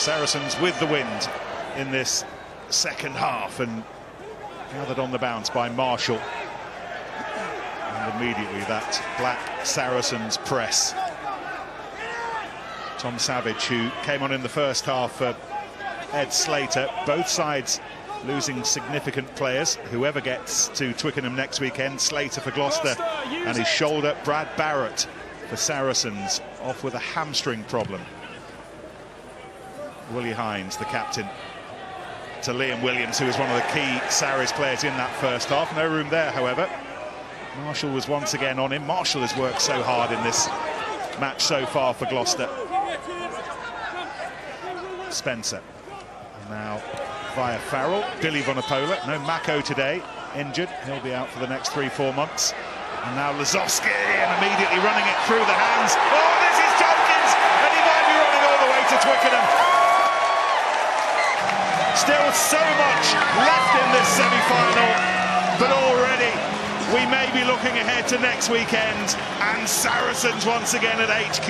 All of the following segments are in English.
Saracens with the wind in this second half, and gathered on the bounce by Marshall. And immediately that black Saracens press. Tom Savage, who came on in the first half for Ed Slater. Both sides losing significant players. Whoever gets to Twickenham next weekend, Slater for Gloucester and his shoulder. Brad Barrett for Saracens, off with a hamstring problem. Willie Hines, the captain, to Liam Williams, who was one of the key Sarries players in that first half. No room there, however. Marshall was once again on him. Marshall has worked so hard in this match so far for Gloucester. Spencer. And now via Farrell. Billy Vunipola. No Mako today. Injured. He'll be out for the next 3-4 months. And now Lazowski, and immediately running it through the hands. Oh, this is Tompkins! And he might be running all the way to Twickenham. Still so much left in this semi-final, but already we may be looking ahead to next weekend, and Saracens once again at HQ.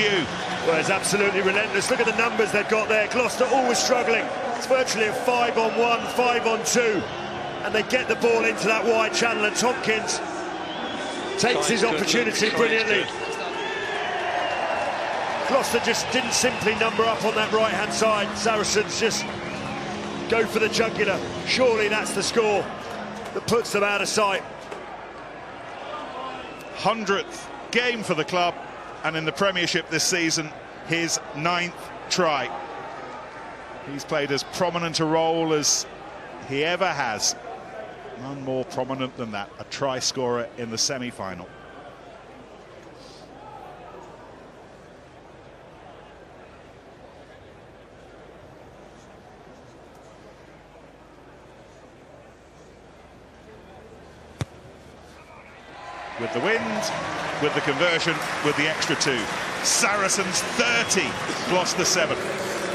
Well, it's absolutely relentless. Look at the numbers they've got there. Gloucester always struggling. It's virtually a 5-on-1, 5-on-2, and they get the ball into that wide channel, and Tompkins takes his opportunity brilliantly. Gloucester just didn't simply number up on that right-hand side. Saracens just go for the jugular. Surely that's the score that puts them out of sight. 100th game for the club, and in the Premiership this season, his 9th try. He's played as prominent a role as he ever has. None more prominent than that, a try scorer in the semi-final. With the wind, with the conversion, with the extra 2. Saracens 30, Gloucester 7.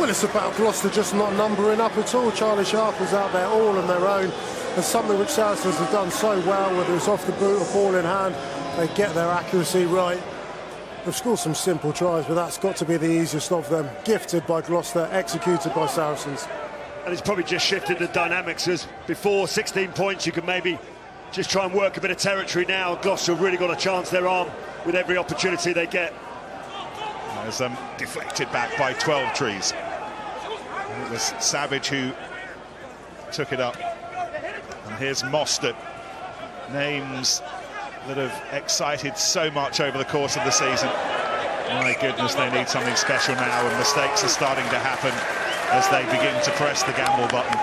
Well, it's about Gloucester just not numbering up at all. Charlie Sharp was out there all on their own. And something which Saracens have done so well, whether it's off the boot or ball in hand, they get their accuracy right. They've scored some simple tries, but that's got to be the easiest of them. Gifted by Gloucester, executed by Saracens. And it's probably just shifted the dynamics, as before 16 points you could maybe just try and work a bit of territory. Now Gloucester have really got a chance their arm with every opportunity they get. As deflected back by 12 trees. And it was Savage who took it up. And here's Mostert. Names that have excited so much over the course of the season. My goodness, they need something special now, and mistakes are starting to happen as they begin to press the gamble button.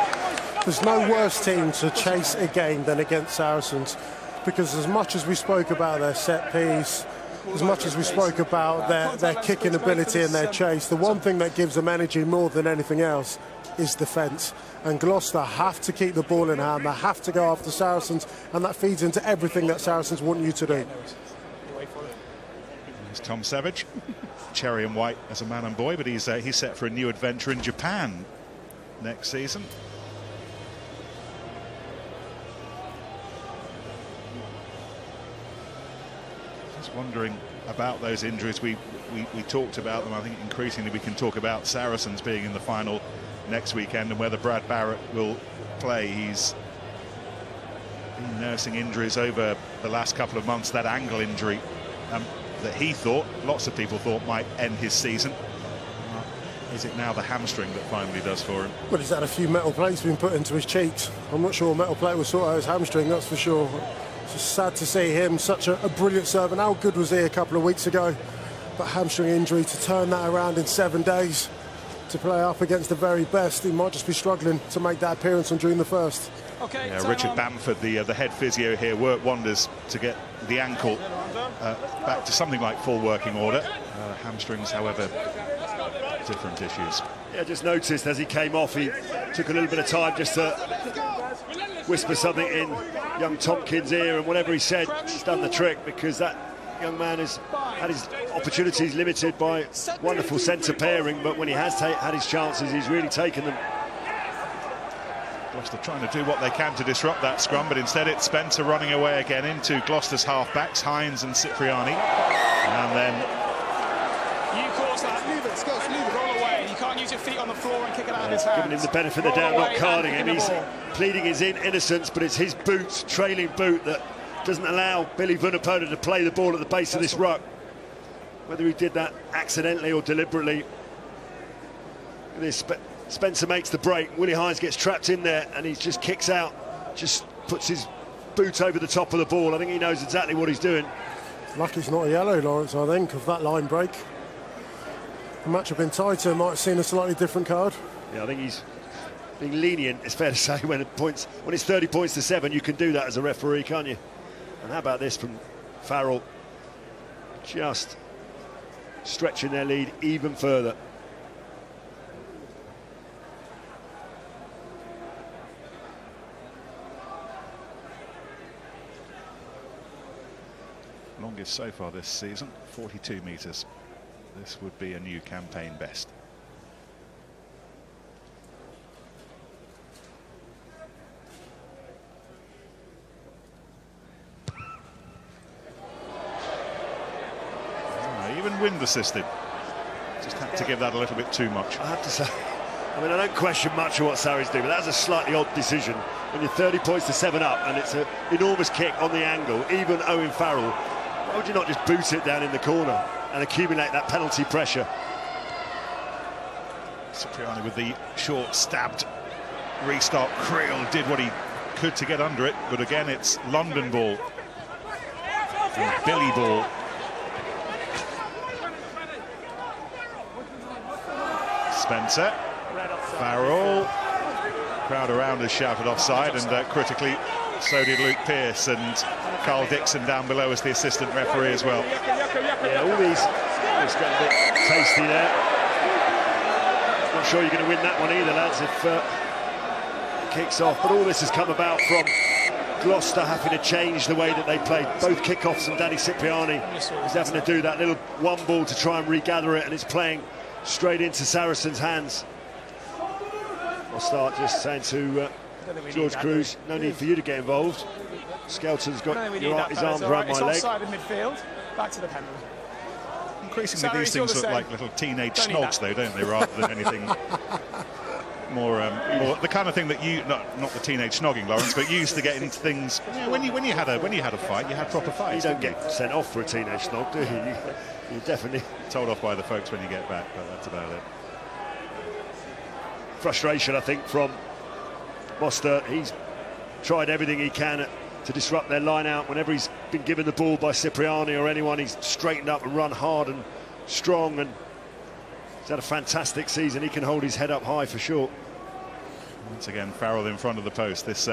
There's no worse team to chase a game than against Saracens, because as much as we spoke about their set piece, as much as we spoke about their kicking ability and their chase, the one thing that gives them energy more than anything else is defence. And Gloucester have to keep the ball in hand, they have to go after Saracens, and that feeds into everything that Saracens want you to do. There's Tom Savage, cherry and white as a man and boy, but he's set for a new adventure in Japan next season. Just wondering about those injuries. We talked about them. I think increasingly we can talk about Saracens being in the final next weekend, and whether Brad Barrett will play. He's been nursing injuries over the last couple of months. That ankle injury that he thought, lots of people thought, might end his season. Is it now the hamstring that finally does for him? Well, he's had a few metal plates being put into his cheeks. I'm not sure a metal plate will sort out his hamstring, that's for sure. It's just sad to see him, such a brilliant servant. How good was he a couple of weeks ago? But hamstring injury, to turn that around in 7 days, to play up against the very best, he might just be struggling to make that appearance on June the 1st. Okay, yeah, Richard Bamford, the head physio here, worked wonders to get the ankle back to something like full working order. Hamstrings, however, different issues. Yeah, just noticed as he came off, he took a little bit of time just to whisper something in young Tompkins' ear, and whatever he said, he's done the trick, because that young man has had his opportunities limited by wonderful centre pairing, but when he has had his chances, he's really taken them. Gloucester trying to do what they can to disrupt that scrum, but instead it's Spencer running away again into Gloucester's halfbacks, Hines and Cipriani. And then... You cause that. Leave it, Scott, leave it, roll away. You can't use your feet on the floor and kick it out of his hands. Giving him the benefit of the doubt, not carding him. He's pleading his innocence, but it's his boot, trailing boot, that doesn't allow Billy Vunipola to play the ball at the base of this ruck. Whether he did that accidentally or deliberately. This Spencer makes the break. Willie Hines gets trapped in there, and he just kicks out, just puts his boot over the top of the ball. I think he knows exactly what he's doing. Lucky it's not a yellow, Lawrence, I think, of that line break. The match had been tighter, might have seen a slightly different card. Yeah, I think he's being lenient, it's fair to say, when it's 30 points to 7, you can do that as a referee, can't you? And how about this from Farrell? Just stretching their lead even further. Longest so far this season, 42 metres. This would be a new campaign best. Even wind assisted. Just had to give that a little bit too much. I have to say, I mean, I don't question much of what Sarries do, but that was a slightly odd decision. When you're 30 points to 7 up and it's an enormous kick on the angle, even Owen Farrell, why would you not just boot it down in the corner and accumulate that penalty pressure? Cipriani with the short stabbed restart. Creel did what he could to get under it, but again it's London ball and Billy ball. Spencer, Farrell, crowd around has shouted offside, and critically so did Luke Pearce, and Carl Dixon down below as the assistant referee as well. Yeah, all these just got a bit tasty there. Not sure you're going to win that one either, lads, if it kicks off. But all this has come about from Gloucester having to change the way that they played. Both kickoffs, and Danny Cipriani is having to do that little one ball to try and regather it, and it's playing straight into Saracens' hands. I'll start just saying to George Cruz, no need for you to get involved. Skelton's got his arms around my leg. Offside in midfield, back to the penalty. Increasingly these things look like little teenage snogs though, don't they, rather than anything more the kind of thing that you, not the teenage snogging, Lawrence, but you used to get into things, you know, when you had a fight, you had proper fights. You don't get sent off for a teenage snog, do you? You're definitely told off by the folks when you get back, but that's about it. Frustration, I think, from Gloucester. He's tried everything he can to disrupt their line out. Whenever he's been given the ball by Cipriani or anyone, he's straightened up and run hard and strong, and he's had a fantastic season. He can hold his head up high for sure. Once again, Farrell in front of the post. This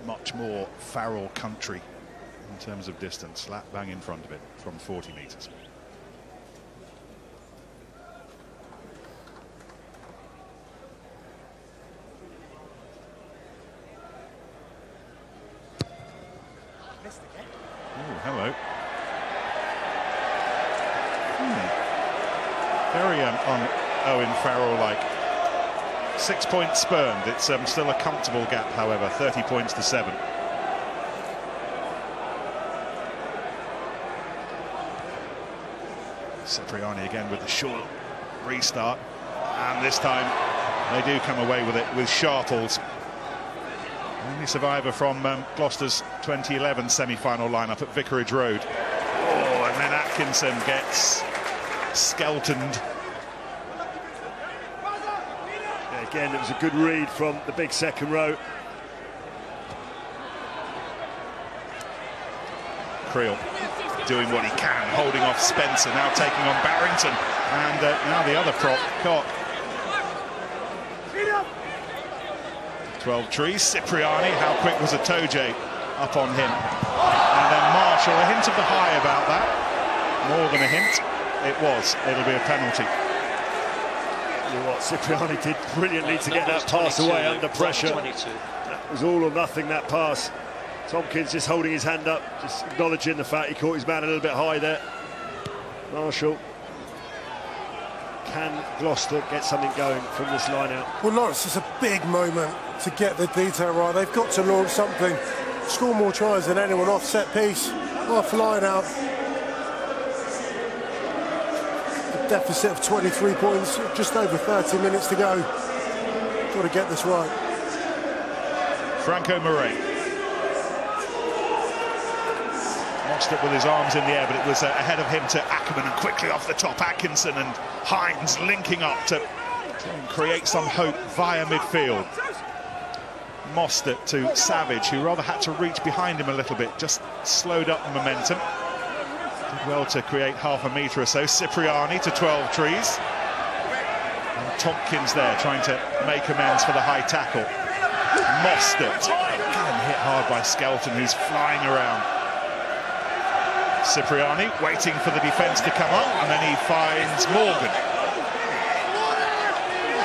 much more Farrell country in terms of distance, slap bang in front of it from 40 metres. Oh, hello. Very on Owen Farrell like. 6 points spurned. It's still a comfortable gap, however, 30 points to 7. Cipriani again with the short restart, and this time they do come away with it with Sharples. Only survivor from Gloucester's 2011 semi-final lineup at Vicarage Road. Oh, and then Atkinson gets skeltoned. Yeah, again, it was a good read from the big second row. Creel doing what he can, holding off Spencer, now taking on Barrington, and now the other prop, Cock. 12 trees, Cipriani, how quick was Atoje up on him? And then Marshall, a hint of the high about that, more than a hint, it was, it'll be a penalty. You know what, Cipriani did brilliantly to get that pass away under pressure. That was all or nothing, that pass. Tompkins just holding his hand up, just acknowledging the fact he caught his man a little bit high there. Marshall. Can Gloucester get something going from this line out? Well, Lawrence, it's a big moment to get the detail right. They've got to launch something, score more tries than anyone off set piece, off line out. The deficit of 23 points, just over 30 minutes to go. Got to get this right. Franco Murray. Mostert with his arms in the air, but it was ahead of him to Ackerman, and quickly off the top Atkinson and Hines linking up to try and create some hope via midfield. Mostert to Savage, who rather had to reach behind him a little bit, just slowed up the momentum. Did well to create half a metre or so. Cipriani to 12 trees. And Tompkins there trying to make amends for the high tackle. Mostert getting hit hard by Skelton, who's flying around. Cipriani waiting for the defence to come up, and then he finds Morgan.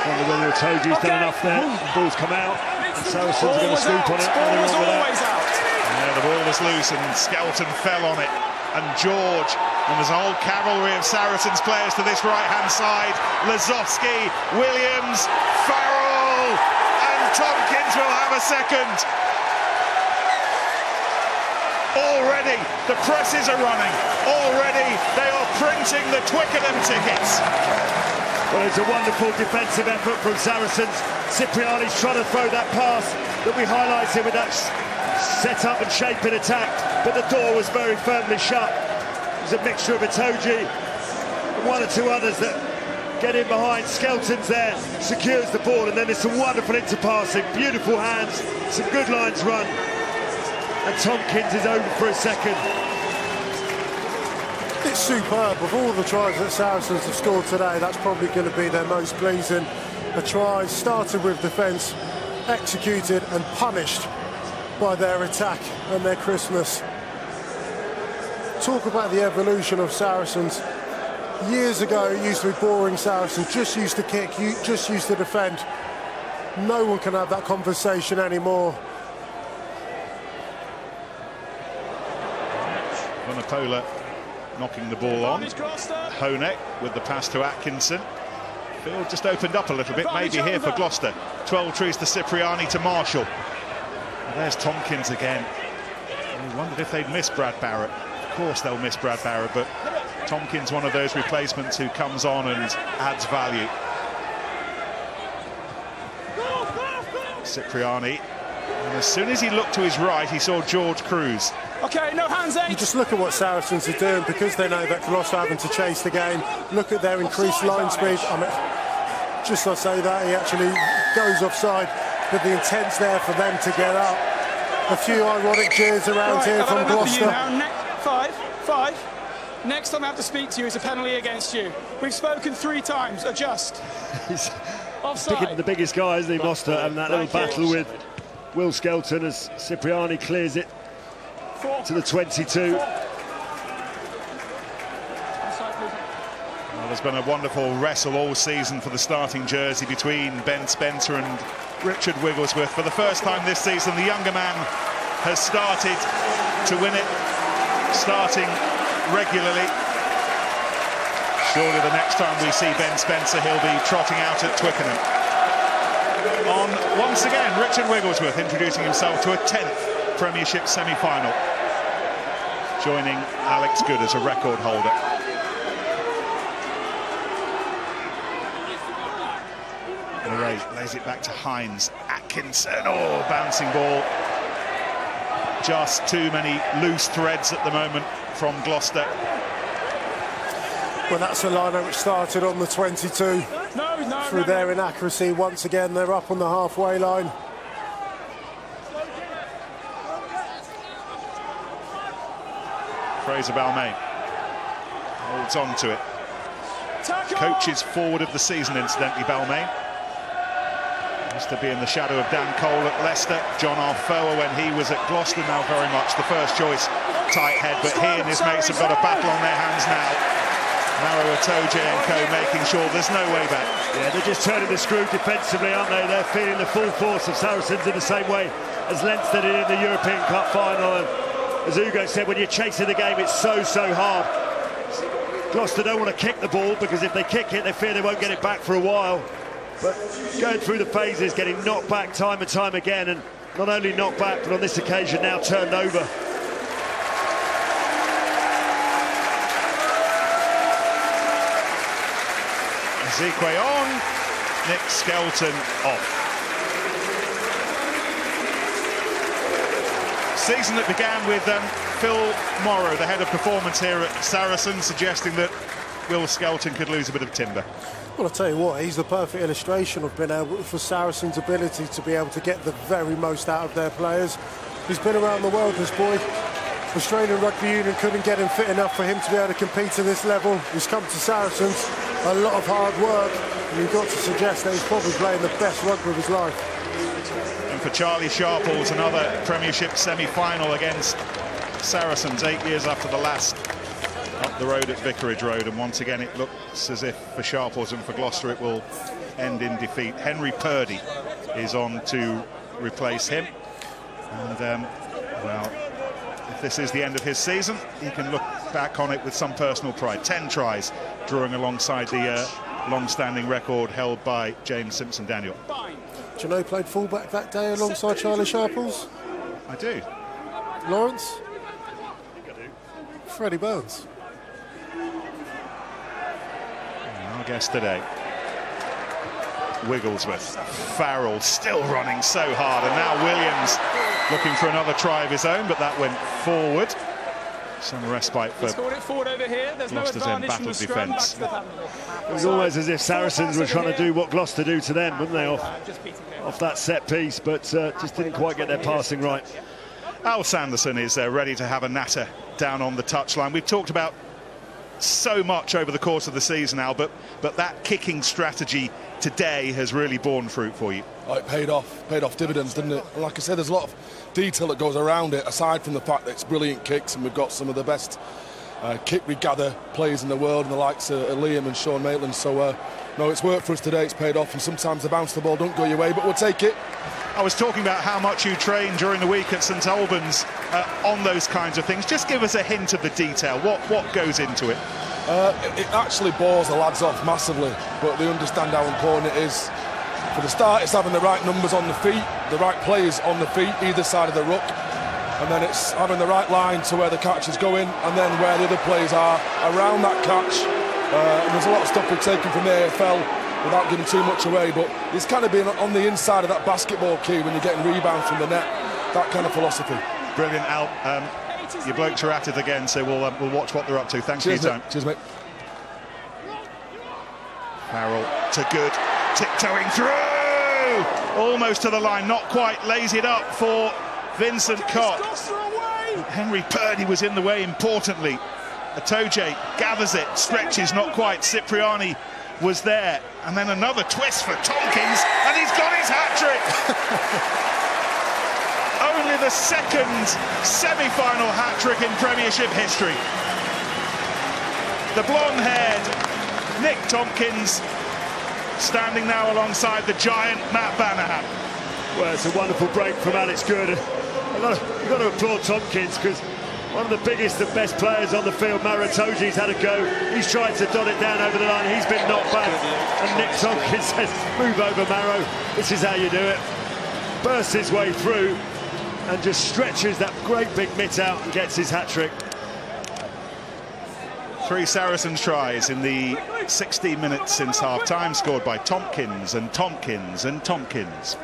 Wonder whether Itoji's done enough there. The ball's come out. The Saracens are going to sweep on it. Ball was always out. Yeah, the ball was loose and Skelton fell on it. And George, and there's a whole cavalry of Saracens players to this right-hand side. Lazowski, Williams, Farrell, and Tompkins will have a second. Already the presses are running. Already they are printing the Twickenham tickets. Well, it's a wonderful defensive effort from Saracens. Cipriani's trying to throw that pass that we highlighted with that set up and shape in attack, but the door was very firmly shut. It was a mixture of Itoji and one or two others that get in behind. Skelton's there, secures the ball, and then there's some wonderful interpassing, beautiful hands, some good lines run. And Tompkins is over for a second. It's superb. Of all the tries that Saracens have scored today, that's probably going to be their most pleasing. A try started with defence, executed and punished by their attack and their crispness. Talk about the evolution of Saracens. Years ago, it used to be boring Saracens, just used to kick, just used to defend. No one can have that conversation anymore. Vunipola knocking the ball on. Honeck with the pass to Atkinson. Field just opened up a little bit, maybe here for Gloucester. 12 trees to Cipriani to Marshall. And there's Tompkins again. We wondered if they'd miss Brad Barrett. Of course they'll miss Brad Barrett, but Tompkins, one of those replacements who comes on and adds value. Cipriani. And as soon as he looked to his right, he saw George Cruz. Okay, no hands, 8. You just look at what Saracens are doing, because they know that Gloucester are having to chase the game. Look at their increased line speed. I mean, just I say that, he actually goes offside, but the intent's there for them to get up. A few ironic jeers around here from Gloucester. Five. Next time I have to speak to you is a penalty against you. We've spoken 3 times. Adjust. He's offside. the biggest guy, isn't he, Mostert, and that little battle with Will Skelton as Cipriani clears it to the 22. Well, there's been a wonderful wrestle all season for the starting jersey between Ben Spencer and Richard Wigglesworth. For the first time this season, the younger man has started to win it, starting regularly. Surely the next time we see Ben Spencer, he'll be trotting out at Twickenham. On once again, Richard Wigglesworth introducing himself to a 10th Premiership semi-final, joining Alex Good as a record holder. Murray lays it back to Hines. Atkinson, oh, bouncing ball. Just too many loose threads at the moment from Gloucester. Well, that's a lineup which started on the 22. Through their inaccuracy, once again, they're up on the halfway line. Fraser Balmain holds on to it. Coaches forward of the season, incidentally, Balmain. Used to be in the shadow of Dan Cole at Leicester. John Arfoa when he was at Gloucester, now very much the first choice tight head, but he and his mates have got a battle on their hands now. Maro Itoje and co making sure there's no way back. Yeah, they're just turning the screw defensively, aren't they? They're feeling the full force of Saracens in the same way as Leinster did in the European Cup final. And as Ugo said, when you're chasing the game, it's so hard. Gloucester don't want to kick the ball, because if they kick it, they fear they won't get it back for a while. But going through the phases, getting knocked back time and time again, and not only knocked back, but on this occasion now turned over. Ezekwe on, Nick Skelton off. Season that began with Phil Morrow, the head of performance here at Saracens, suggesting that Will Skelton could lose a bit of timber. Well, I'll tell you what, he's the perfect illustration of being able, for Saracens' ability to be able to get the very most out of their players. He's been around the world, this boy. Australian Rugby Union couldn't get him fit enough for him to be able to compete at this level. He's come to Saracens, a lot of hard work, and you've got to suggest that he's probably playing the best rugby of his life. And for Charlie Sharples, another Premiership semi-final against Saracens, 8 years after the last, up the road at Vicarage Road, and once again it looks as if for Sharples and for Gloucester it will end in defeat. Henry Purdy is on to replace him, and well, if this is the end of his season, he can look back on it with some personal pride. 10 tries, drawing alongside the long-standing record held by James Simpson-Daniel. Do you know he played fullback that day alongside Charlie Sharples? I do. Lawrence? Freddie Burns. Our guest today. Wigglesworth. Farrell still running so hard, and now Williams looking for another try of his own, but that went forward. Some respite for Gloucester's embattled defence. It was almost as if Saracens were trying to do what Gloucester do to them, weren't they, off that set piece, but just didn't quite get their passing right. Al Sanderson is ready to have a natter down on the touchline. We've talked about so much over the course of the season, Al, but that kicking strategy today has really borne fruit for you. Oh, it paid off dividends, didn't it? And like I said, there's a lot of detail that goes around it, aside from the fact that it's brilliant kicks, and we've got some of the best kick regather players in the world, and the likes of Liam and Sean Maitland. So no, it's worked for us today, it's paid off, and sometimes the bounce the ball don't go your way, but we'll take it. I was talking about how much you train during the week at St Albans on those kinds of things. Just give us a hint of the detail. What goes into it? It actually bores the lads off massively, but they understand how important it is. For the start, it's having the right numbers on the feet, the right players on the feet, either side of the ruck, and then it's having the right line to where the catch is going, and then where the other players are around that catch. And there's a lot of stuff we've taken from the AFL without giving too much away, but it's kind of being on the inside of that basketball key when you're getting rebounds from the net, that kind of philosophy. Brilliant, Al. Your blokes are at it again, so we'll watch what they're up to. Thanks for your time. Cheers, mate. Farrell to good, tiptoeing through, almost to the line, not quite, lays it up for Vincent Cott. Henry Purdy was in the way, importantly. Atoje gathers it, stretches, not quite. Cipriani was there, and then another twist for Tompkins, and he's got his hat-trick. Only the second semi-final hat-trick in Premiership history. The blonde-haired Nick Tompkins standing now alongside the giant Matt Banahan. Well, it's a wonderful break from Alex Good. You've got to applaud Tompkins, because one of the biggest and best players on the field, Maratoji's had a go. He's tried to dot it down over the line. He's been knocked back. And Nick Tompkins says, move over, Maro. This is how you do it. Bursts his way through and just stretches that great big mitt out and gets his hat-trick. 3 Saracens tries in the 16 minutes since half-time, scored by Tompkins and Tompkins and Tompkins.